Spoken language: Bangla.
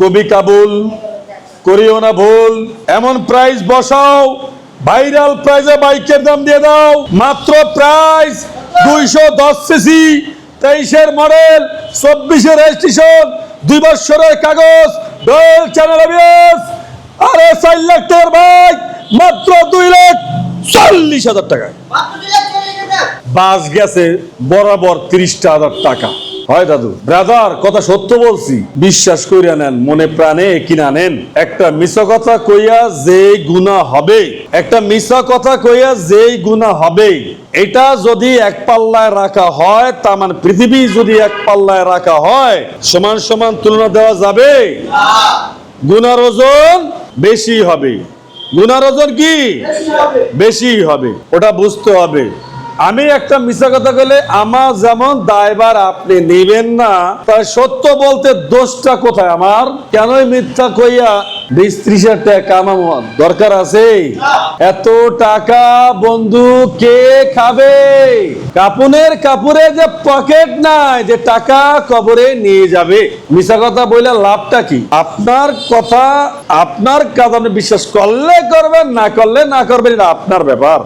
কবি কাবুল করিও না ভুল, এমন প্রাইস বসাও ভাইরাল প্রাইজে বাইকের দাম দিয়ে দাও মাত্র প্রাইস 210 সিসি 23-এর মডেল 24-এর রেজিস্ট্রেশন 2 বছরের কাগজ ডুয়াল চ্যানেল এবিএস আরে 4 লাখ টাকার বাইক মাত্র 2,40,000 টাকায়। বাস গেছে বরাবর 30,000 টাকা। হয় দাদু ব্রাদার কথা সত্য বলছি, বিশ্বাস কইরা নেন, মনে প্রাণে কিনা নেন। একটা মিছা কথা কইয়া যেই গুনাহ হবে, একটা মিছা কথা কইয়া যেই গুনাহ হবে, এটা যদি এক পাল্লায় রাখা হয়, তার মানে পৃথিবী যদি এক পাল্লায় রাখা হয়, সমান সমান তুলনা দেওয়া যাবে? গুনার ওজন বেশি হবে। গুনার ওজন কি বেশি হবে, ওটা বুঝতে হবে। আমি একটা মিথ্যা কথা বলে আমার যেমন দায়ভার আপনি নেবেন না, তাই সত্য বলতে দোষটা কোথায় আমার? কেনই মিথ্যা কইয়া 20-30 টাকা কামানো দরকার আছে? এত টাকা বন্ধু কে খাবে? কাপুরে যে পকেট নাই যে টাকা কবরে নিয়ে যাবে। মিথ্যা কথা বলে লাভটা কি? আপনার কথা আপনার কাজ আপনি বিশ্বাস করলে করবেন, না করলে না করবেন, এটা আপনার ব্যাপার।